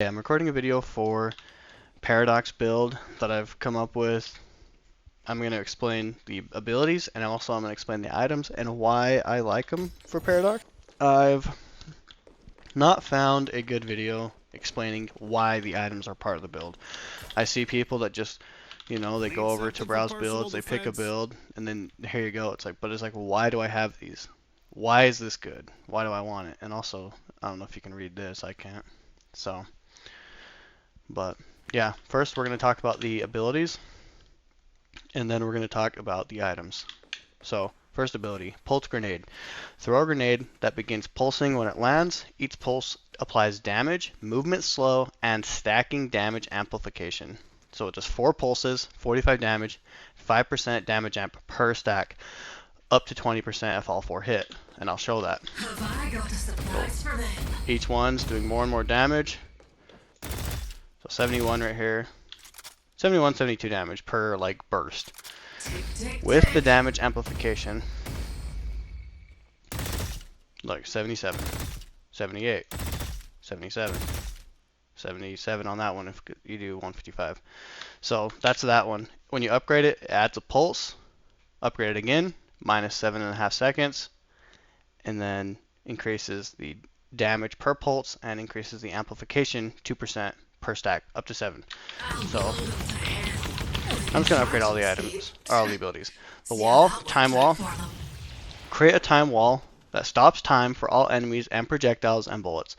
Okay, I'm recording a video for Paradox build that I've come up with. I'm going to explain the abilities, and also I'm going to explain the items and why I like them for Paradox. I've not found a good video explaining why the items are part of the build. I see people that just, you know, they go over to browse builds, they pick a build, and then here you go. It's like, but it's like, why do I have these? Why is this good? Why do I want it? And also, I don't know if you can read this. I can't. So, but yeah, first we're going to talk about the abilities, and then we're going to talk about the items. So, first ability, Pulse Grenade. Throw a grenade that begins pulsing when it lands. Each pulse applies damage, movement slow, and stacking damage amplification. So it does 4 pulses, 45 damage, 5% damage amp per stack, up to 20% if all 4 hit. And I'll show that. Have I got a surprise for them? Each one's doing more and more damage. So 71 right here. 71, 72 damage per like burst. With the damage amplification, like 77, 78, 77, 77 on that one if you do 155. So that's that one. When you upgrade it, it adds a pulse. Upgrade it again, minus 7.5 seconds, and then increases the damage per pulse and increases the amplification 2% per stack, up to 7. So I'm just going to upgrade all the items, or all the abilities. The wall, time wall. Create a time wall that stops time for all enemies and projectiles and bullets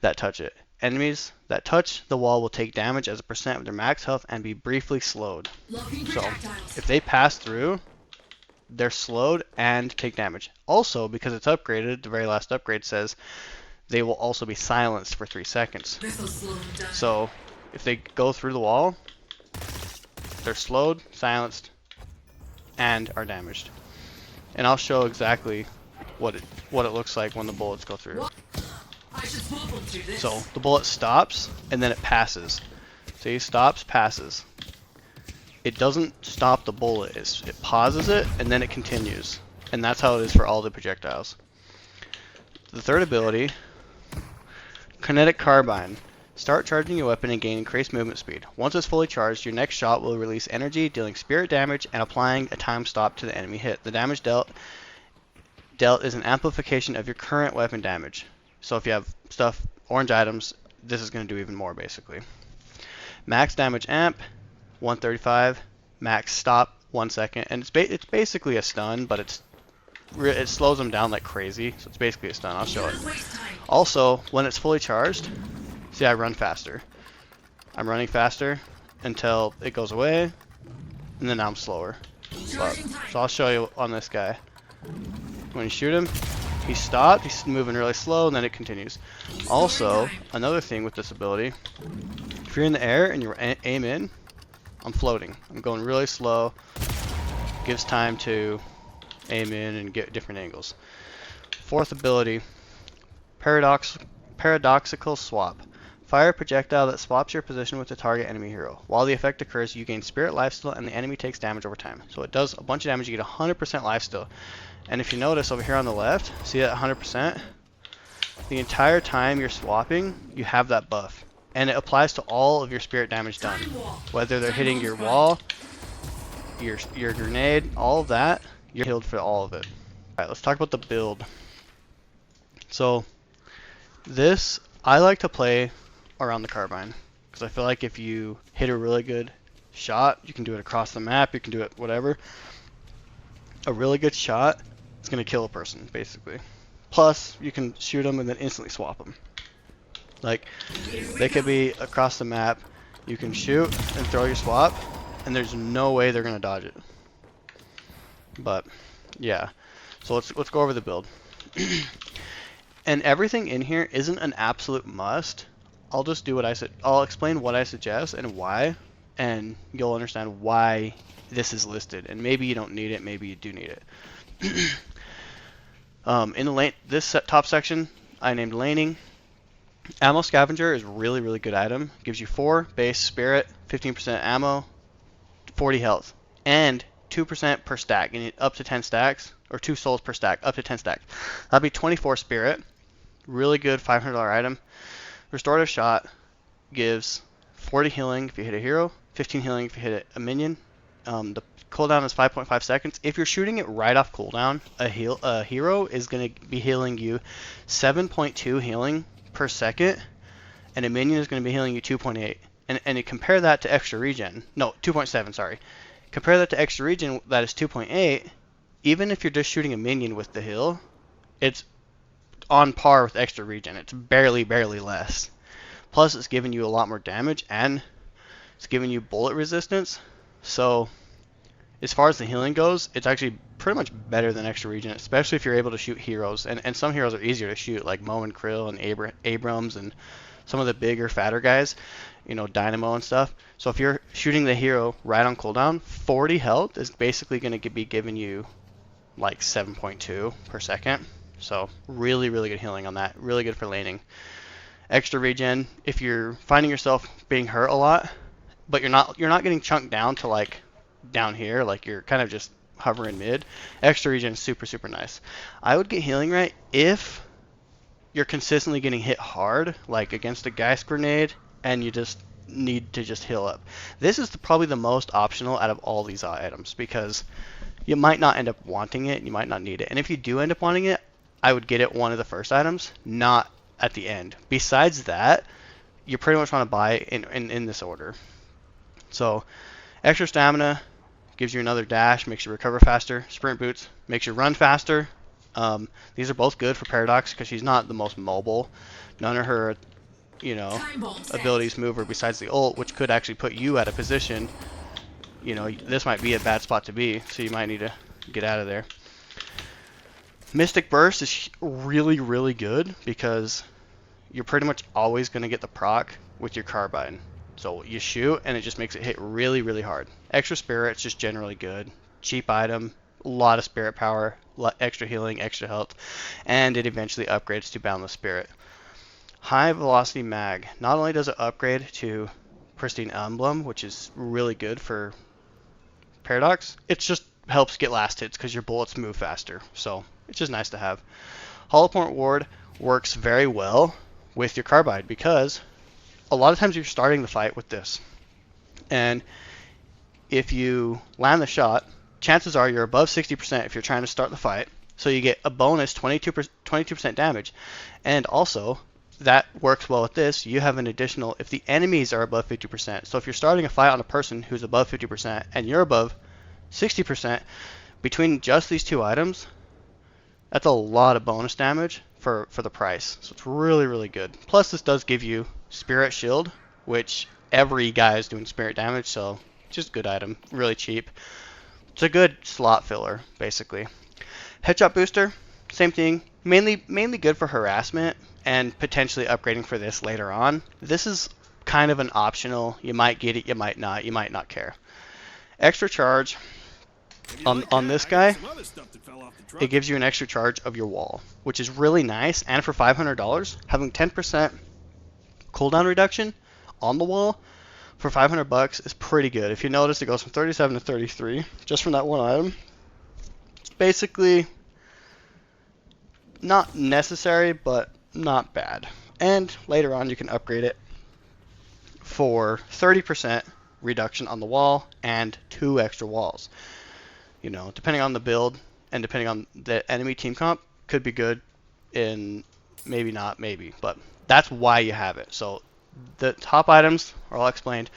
that touch it. Enemies that touch the wall will take damage as a percent of their max health and be briefly slowed. So if they pass through, they're slowed and take damage. Also, because it's upgraded, the very last upgrade says they will also be silenced for 3 seconds. So if they go through the wall, they're slowed, silenced, and are damaged. And I'll show exactly what it looks like when the bullets go through. So the bullet stops and then it passes. See, stops, passes. It doesn't stop the bullet. It pauses it and then it continues. And that's how it is for all the projectiles. The third ability, Kinetic Carbine. Start charging your weapon and gain increased movement speed. Once it's fully charged, your next shot will release energy, dealing spirit damage and applying a time stop to the enemy hit. The damage dealt is an amplification of your current weapon damage. So if you have stuff, orange items, this is going to do even more basically. Max damage amp, 135. Max stop, 1 second. And it's basically a stun, but it slows them down like crazy. So it's basically a stun. I'll show it. Also, when it's fully charged, see, I run faster. I'm running faster until it goes away, and then I'm slower. So I'll show you on this guy. When you shoot him, he stopped, he's moving really slow, and then it continues. Also, another thing with this ability, if you're in the air and you aim in, I'm floating. I'm going really slow. Gives time to aim in and get different angles. Fourth ability, Paradoxical Swap. Fire a projectile that swaps your position with the target enemy hero. While the effect occurs, you gain spirit lifesteal and the enemy takes damage over time. So it does a bunch of damage. You get 100% lifesteal. And if you notice over here on the left, see that 100%? The entire time you're swapping, you have that buff. And it applies to all of your spirit damage done. Whether they're hitting your wall, your grenade, all of that, you're healed for all of it. Alright, let's talk about the build. So, this, I like to play around the carbine. Because I feel like if you hit a really good shot, you can do it across the map, you can do it whatever. A really good shot is going to kill a person, basically. Plus, you can shoot them and then instantly swap them. Like, they could be across the map, you can shoot and throw your swap, and there's no way they're going to dodge it. But, yeah. So let's go over the build. And everything in here isn't an absolute must. I'll just do what I said. I'll explain what I suggest and why, and you'll understand why this is listed. And maybe you don't need it, maybe you do need it. In the lane, this top section, I named laning. Ammo Scavenger is a really, really good item. Gives you 4 base spirit, 15% ammo, 40 health, and 2% per stack. You need up to 10 stacks, or 2 souls per stack, up to 10 stacks. That'll be 24 spirit. Really good $500 item. Restorative shot, gives 40 healing if you hit a hero, 15 healing if you hit a minion. The cooldown is 5.5 seconds. If you're shooting it right off cooldown, a hero is going to be healing you 7.2 healing per second, and a minion is going to be healing you 2.8. And you compare that to extra regen. No, 2.7, sorry. Compare that to extra regen, that is 2.8. Even if you're just shooting a minion with the heal, it's on par with extra regen. It's barely less. Plus, it's giving you a lot more damage, and it's giving you bullet resistance. So, as far as the healing goes, it's actually pretty much better than extra regen, especially if you're able to shoot heroes. And some heroes are easier to shoot, like Mo and Krill and Abrams and some of the bigger, fatter guys, you know, Dynamo and stuff. So if you're shooting the hero right on cooldown, 40 health is basically going to be giving you like 7.2 per second. So really good healing on that. Really good for laning. Extra regen, if you're finding yourself being hurt a lot, but you're not getting chunked down to like down here, like you're kind of just hovering mid. Extra regen is super nice. I would get healing right if you're consistently getting hit hard, like against a Geist Grenade, and you just need to just heal up. This is probably the most optional out of all these items, because you might not end up wanting it, you might not need it. And if you do end up wanting it, I would get it one of the first items, not at the end. Besides that, you pretty much want to buy in this order. So, extra stamina gives you another dash, makes you recover faster. Sprint boots makes you run faster. These are both good for Paradox because she's not the most mobile. None of her, you know, abilities move her besides the ult, which could actually put you at a position. You know, this might be a bad spot to be, so you might need to get out of there. Mystic Burst is really good because you're pretty much always going to get the proc with your carbine. So you shoot and it just makes it hit really hard. Extra Spirit's just generally good. Cheap item, a lot of spirit power, extra healing, extra health, and it eventually upgrades to Boundless Spirit. High Velocity Mag. Not only does it upgrade to Pristine Emblem, which is really good for Paradox, it just helps get last hits because your bullets move faster. So it's just nice to have. Hollow Point Ward works very well with your carbide because a lot of times you're starting the fight with this. And if you land the shot, chances are you're above 60% if you're trying to start the fight. So you get a bonus 22% damage. And also, that works well with this. You have an additional, if the enemies are above 50%. So if you're starting a fight on a person who's above 50% and you're above 60%, between just these two items, that's a lot of bonus damage for the price. So it's really good. Plus this does give you Spirit Shield, which every guy is doing spirit damage, so just a good item. Really cheap. It's a good slot filler, basically. Headshot Booster, same thing. Mainly good for harassment and potentially upgrading for this later on. This is kind of an optional. You might get it, you might not care. Extra charge on this guy, it gives you an extra charge of your wall, which is really nice. And for $500, having 10% cooldown reduction on the wall for $500 is pretty good. If you notice, it goes from 37 to 33 just from that one item. It's basically not necessary, but not bad. And later on, you can upgrade it for 30% reduction on the wall and 2 extra walls. You know, depending on the build and depending on the enemy team comp, could be good in maybe not, maybe, but that's why you have it. So the top items are all explained.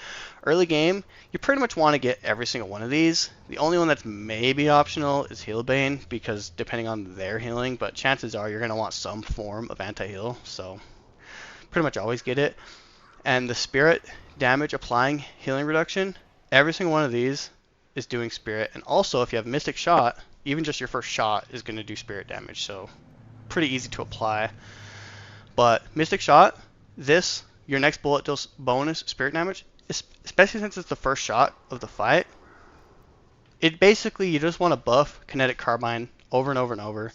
Early game, you pretty much want to get every single one of these. The only one that's maybe optional is Healbane, because depending on their healing, but chances are you're going to want some form of anti-heal, so pretty much always get it. And the spirit damage applying healing reduction, every single one of these is doing spirit. And also, if you have Mystic Shot, even just your first shot is going to do spirit damage, so pretty easy to apply. But Mystic Shot, this, your next bullet deals bonus spirit damage, especially since it's the first shot of the fight. It basically, you just want to buff Kinetic Carbine over and over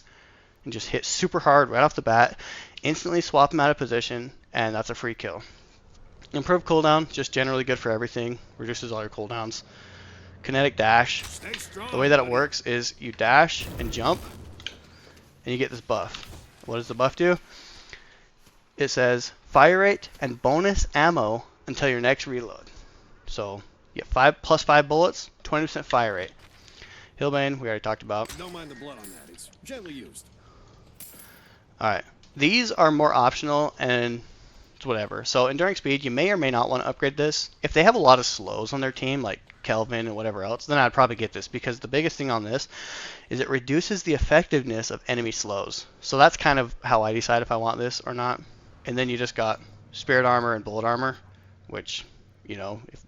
and just hit super hard right off the bat, instantly swap them out of position, and that's a free kill. Improved cooldown, just generally good for everything, reduces all your cooldowns. Kinetic Dash, the way that it works is you dash and jump, and you get this buff. What does the buff do? it says fire rate and bonus ammo until your next reload. So you get 5 plus 5 bullets, 20% fire rate. Hillbane, we already talked about. Don't mind the blood on that. It's gently used. Alright, these are more optional and it's whatever. So enduring speed, you may or may not want to upgrade this. If they have a lot of slows on their team, like Kelvin and whatever else, then I'd probably get this, because the biggest thing on this is it reduces the effectiveness of enemy slows. So that's kind of how I decide if I want this or not. And then you just got spirit armor and bullet armor, which, you know, if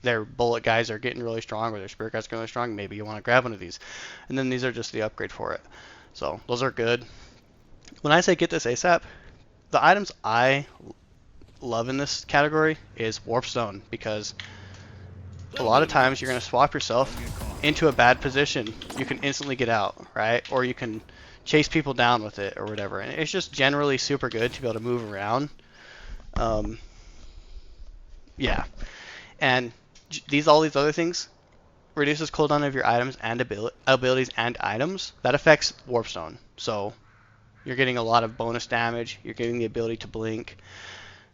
their bullet guys are getting really strong or their spirit guys are getting really strong, maybe you want to grab one of these. And then these are just the upgrade for it. So those are good. When I say get this ASAP, the items I love in this category is Warp Stone, because a lot of times you're going to swap yourself into a bad position. You can instantly get out, right? Or you can chase people down with it or whatever. And it's just generally super good to be able to move around. Yeah. And all these other things reduces cooldown of your items and abilities and items. That affects Warp Stone. So you're getting a lot of bonus damage. You're getting the ability to blink.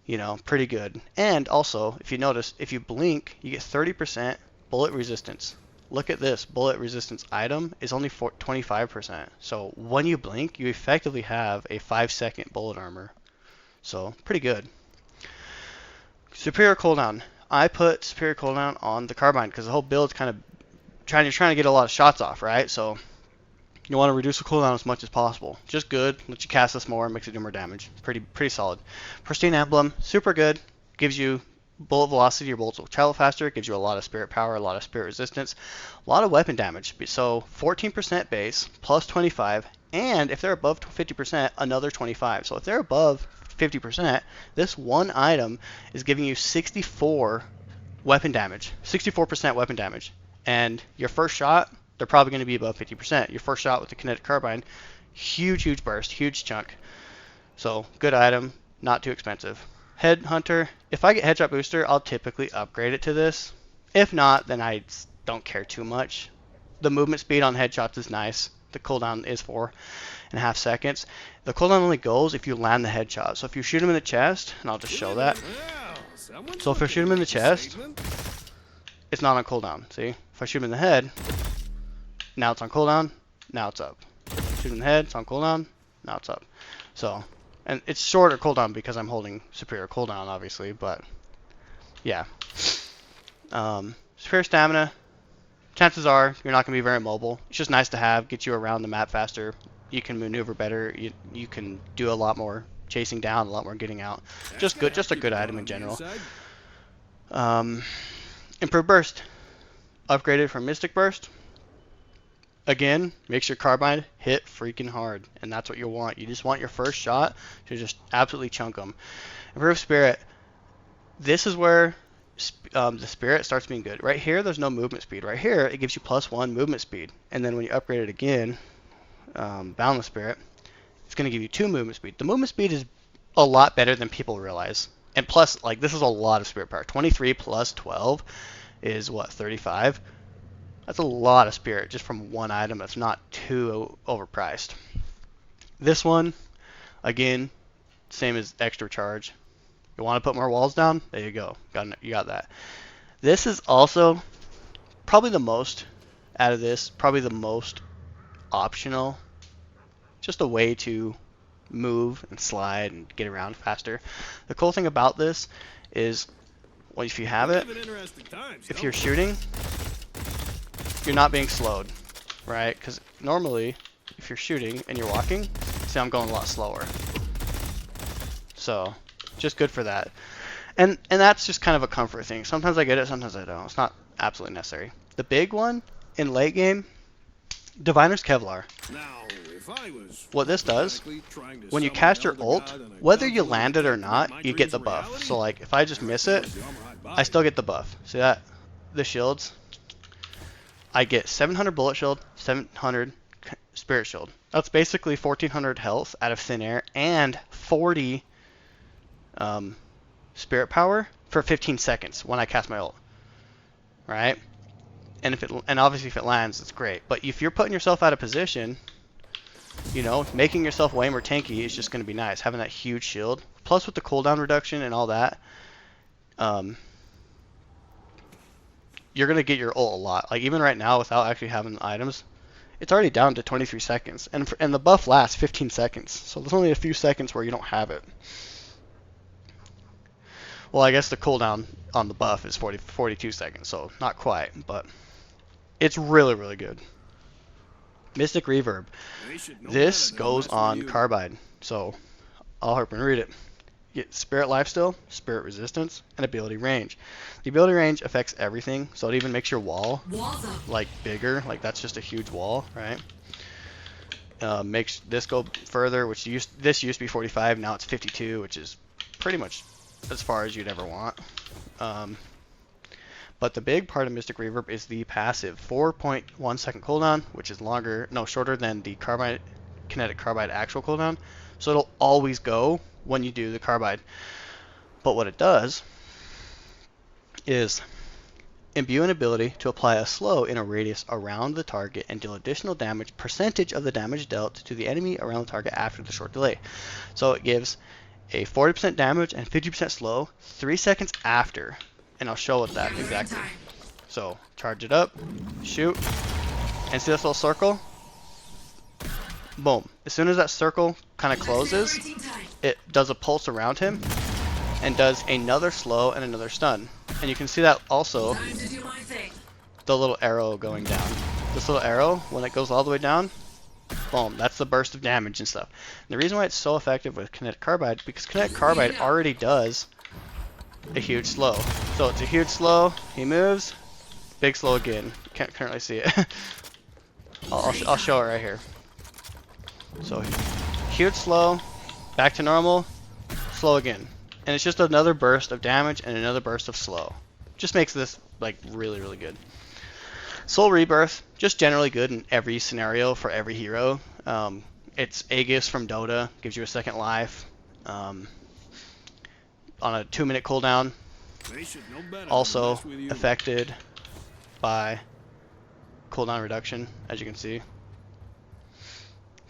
You know, pretty good. And also, if you notice, if you blink, you get 30% bullet resistance. Look at this. Bullet resistance item is only 25%. So when you blink, you effectively have a 5-second bullet armor. So pretty good. Superior cooldown. I put superior cooldown on the carbine because the whole build's kind of trying to get a lot of shots off, right? So you want to reduce the cooldown as much as possible. Just good. Lets you cast this more, makes it do more damage. Pretty solid. Pristine Emblem, super good. Gives you bullet velocity. Your bullets will travel faster. Gives you a lot of spirit power, a lot of spirit resistance, a lot of weapon damage. So 14% base, plus 25, and if they're above 50%, another 25. So if they're above 50%, this one item is giving you 64 weapon damage, 64% weapon damage. And your first shot, they're probably going to be above 50%. Your first shot with the Kinetic Carbine, huge burst, huge chunk. So good item, not too expensive. Headhunter, if I get Headshot Booster, I'll typically upgrade it to this. If not, then I don't care too much. The movement speed on headshots is nice. The cooldown is 4.5 seconds. The cooldown only goes if you land the headshot. So if you shoot him in the chest, and I'll just show that. So if I shoot him in the chest, it's not on cooldown. See? If I shoot him in the head, now it's on cooldown, now it's up. Shoot him in the head, it's on cooldown, now it's up. So, and it's shorter cooldown because I'm holding superior cooldown, obviously, but yeah. Superior stamina, chances are you're not going to be very mobile. It's just nice to have, get you around the map faster. You can maneuver better, you can do a lot more chasing down, a lot more getting out. Just good, just a good item in general. Improved burst, upgraded from Mystic Burst. Again, makes your carbine hit freaking hard, and that's what you want. You just want your first shot to just absolutely chunk them. Improved spirit. This is where the spirit starts being good. Right here, there's no movement speed. Right here, it gives you +1 movement speed, and then when you upgrade it again, boundless spirit, it's going to give you 2 movement speed. The movement speed is a lot better than people realize, and plus, like, this is a lot of spirit power. 23 plus 12 is what, 35. That's a lot of spirit just from one item that's not too overpriced. This one, again, same as extra charge. You want to put more walls down? There you go. You got that. This is also probably the most out of this, probably the most optional. Just a way to move and slide and get around faster. The cool thing about this is, well, if you have it, if you're shooting, you're not being slowed, right? Because normally, if you're shooting and you're walking, see, I'm going a lot slower. So, just good for that. And that's just kind of a comfort thing. Sometimes I get it, sometimes I don't. It's not absolutely necessary. The big one in late game, Diviner's Kevlar. What this does, when you cast your ult, whether you land it or not, you get the buff. So like, if I just miss it, I still get the buff. See that? The shields. I get 700 bullet shield, 700 spirit shield. That's basically 1400 health out of thin air and 40 spirit power for 15 seconds when I cast my ult. Right? And obviously if it lands, it's great. But if you're putting yourself out of position, you know, making yourself way more tanky is just going to be nice. Having that huge shield plus with the cooldown reduction and all that, you're gonna get your ult a lot. Like even right now, without actually having the items, it's already down to 23 seconds, and the buff lasts 15 seconds. So there's only a few seconds where you don't have it. Well, I guess the cooldown on the buff is 42 seconds, so not quite, but it's really, really good. Mystic Reverb. This goes on Carbine, so I'll hurry and read it. You get Spirit Lifesteal, Spirit Resistance, and Ability Range. The ability range affects everything, so it even makes your wall like bigger. Like that's just a huge wall, right? Makes this go further, which this used to be 45, now it's 52, which is pretty much as far as you'd ever want. But the big part of Mystic Reverb is the passive 4.1 second cooldown, which is shorter than the Kinetic Carbine actual cooldown. So it'll always go when you do the Carbide. But what it does is imbue an ability to apply a slow in a radius around the target and deal additional damage, percentage of the damage dealt to the enemy around the target after the short delay. So it gives a 40% damage and 50% slow 3 seconds after. And I'll show it that exactly. So charge it up, shoot, and see this little circle? Boom. As soon as that circle kind of closes, it does a pulse around him and does another slow and another stun. And you can see that also, the little arrow going down. This little arrow, when it goes all the way down, boom, that's the burst of damage and stuff. And the reason why it's so effective with Kinetic Carbine, because Kinetic Carbine already does a huge slow. So it's a huge slow, he moves, big slow again. Can't currently see it. I'll show it right here. So huge slow, back to normal, slow again. And it's just another burst of damage and another burst of slow. Just makes this like really, really good. Soul Rebirth, just generally good in every scenario for every hero. It's Aegis from Dota, gives you a second life. On a 2-minute cooldown. Also affected by cooldown reduction, as you can see.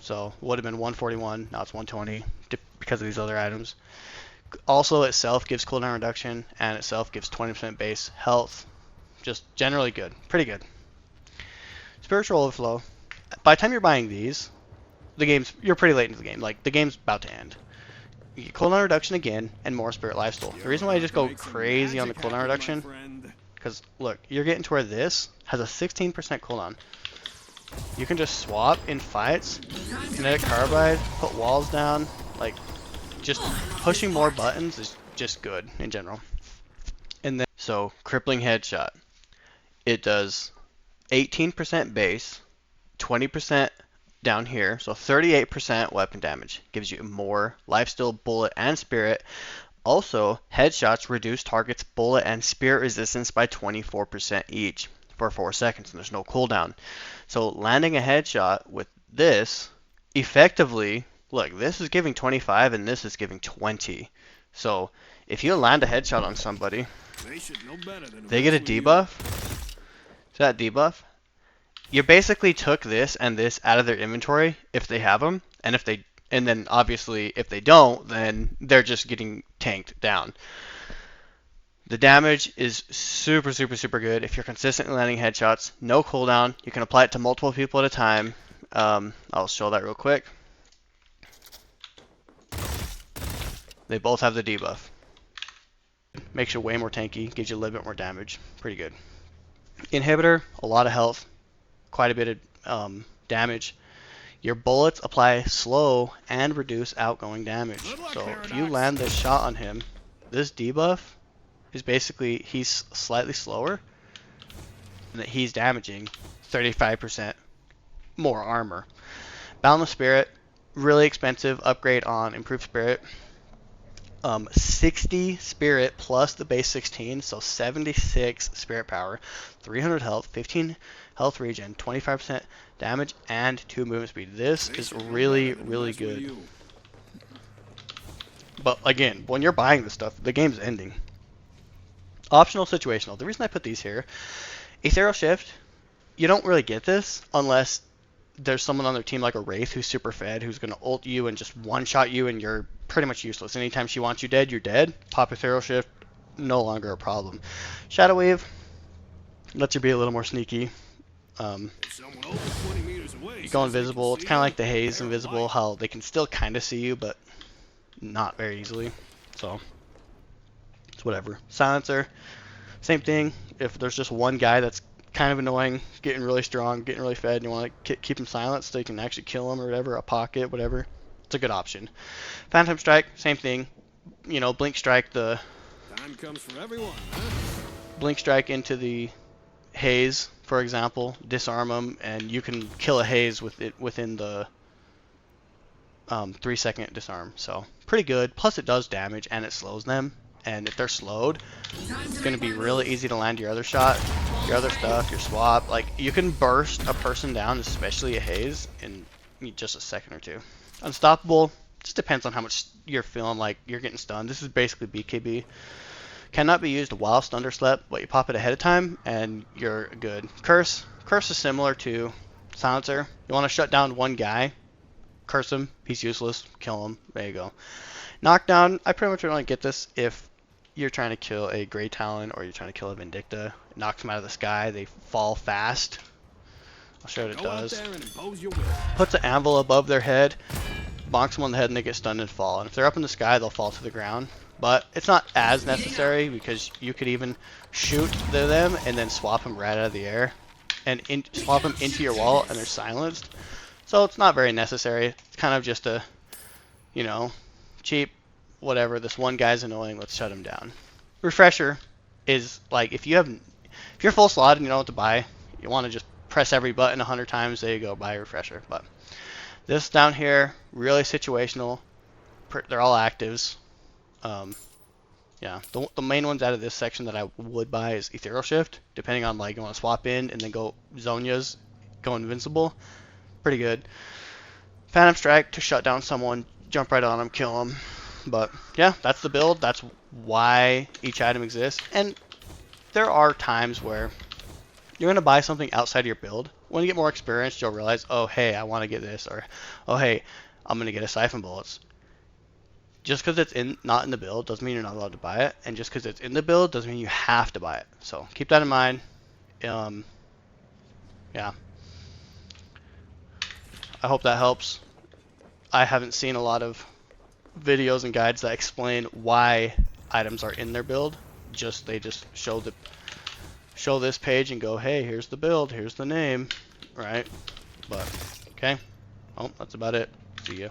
So would have been 141, now it's 120 because of these other items. Also itself gives cooldown reduction, and itself gives 20% base health. Just generally good, pretty good. Spiritual Overflow. By the time you're buying these, you're pretty late into the game. Like the game's about to end. You get cooldown reduction again, and more Spirit Lifesteal. The reason why I just go crazy on the cooldown reduction, because look, you're getting to where this has a 16% cooldown. You can just swap in fights, Kinetic Carbine, put walls down, like just pushing more buttons is just good in general. And then, so Crippling Headshot. It does 18% base, 20% down here, so 38% weapon damage. Gives you more lifesteal, bullet, and spirit. Also, headshots reduce targets' bullet and spirit resistance by 24% each for 4 seconds, and there's no cooldown. So landing a headshot with this, effectively, look, this is giving 25 and this is giving 20. So if you land a headshot on somebody, they get a debuff. See that debuff? You basically took this and this out of their inventory if they have them, and then obviously if they don't, then they're just getting tanked down. The damage is super, super, super good if you're consistently landing headshots. No cooldown. You can apply it to multiple people at a time. I'll show that real quick. They both have the debuff. Makes you way more tanky, gives you a little bit more damage. Pretty good. Inhibitor, a lot of health, quite a bit of damage. Your bullets apply slow and reduce outgoing damage. So if you land this shot on him, this debuff is basically he's slightly slower, and that he's damaging 35% more armor. Boundless Spirit, really expensive upgrade on Improved Spirit. 60 spirit plus the base 16, so 76 spirit power, 300 health, 15 health regen, 25% damage, and 2 movement speed. This is really, really good. But again, when you're buying this stuff, the game's ending. Optional situational. The reason I put these here, Ethereal Shift, you don't really get this unless there's someone on their team like a Wraith who's super fed, who's going to ult you and just one-shot you and you're pretty much useless. Anytime she wants you dead, you're dead. Pop ethereal shift, no longer a problem. Shadow wave lets her be a little more sneaky. If someone over 20 meters away You go says they can invisible. It's see kind of you, like the haze they're invisible, lying. how they can still kind of see you, but not very easily. So it's whatever. Silencer, same thing. If there's just one guy that's kind of annoying, getting really strong, getting really fed, and you want to keep him silent so you can actually kill him or whatever, a pocket, whatever, it's a good option. Phantom strike, same thing. You know, blink strike Time comes for everyone, huh? blink strike into the haze, for example, disarm them, and you can kill a haze with it within the 3-second disarm. So pretty good. Plus it does damage and it slows them. And if they're slowed, it's going to be really easy to land your other shot, your other stuff, your swap. Like, you can burst a person down, especially a haze, in just a second or two. Unstoppable, just depends on how much you're feeling like you're getting stunned. This is basically BKB. Cannot be used while stunned or slept, but you pop it ahead of time and you're good. Curse is similar to Silencer. You want to shut down one guy, curse him, he's useless, kill him, there you go. Knockdown, I pretty much only get this if you're trying to kill a Grey Talon or you're trying to kill a Vindicta. It knocks them out of the sky, they fall fast. I'll show you what it Go out does. there and impose your will. Puts an anvil above their head, bonks them on the head, and they get stunned and fall. And if they're up in the sky, they'll fall to the ground. But it's not as necessary because you could even shoot them and then swap them right out of the air and swap them into your wall and they're silenced. So it's not very necessary. It's kind of just a, you know, cheap, whatever. This one guy's annoying. Let's shut him down. Refresher is like if you're full slot and you don't know what to buy, you want to just press every button 100 times. There you go, buy a refresher. But this down here, really situational. They're all actives. Yeah, the main ones out of this section that I would buy is Ethereal Shift, depending on like you want to swap in and then go Zonia's, go invincible. Pretty good. Phantom Strike to shut down someone, jump right on them, kill them. But yeah, that's the build. That's why each item exists. And there are times where you're going to buy something outside of your build. When you get more experience, you'll realize, oh, hey, I want to get this. Or, oh, hey, I'm going to get a Siphon Bullets. Just because it's not in the build doesn't mean you're not allowed to buy it. And just because it's in the build doesn't mean you have to buy it. So keep that in mind. Yeah. I hope that helps. I haven't seen a lot of videos and guides that explain why items are in their build. They just show this page and go, hey, here's the build, here's the name, right? But okay, well, that's about it. See ya.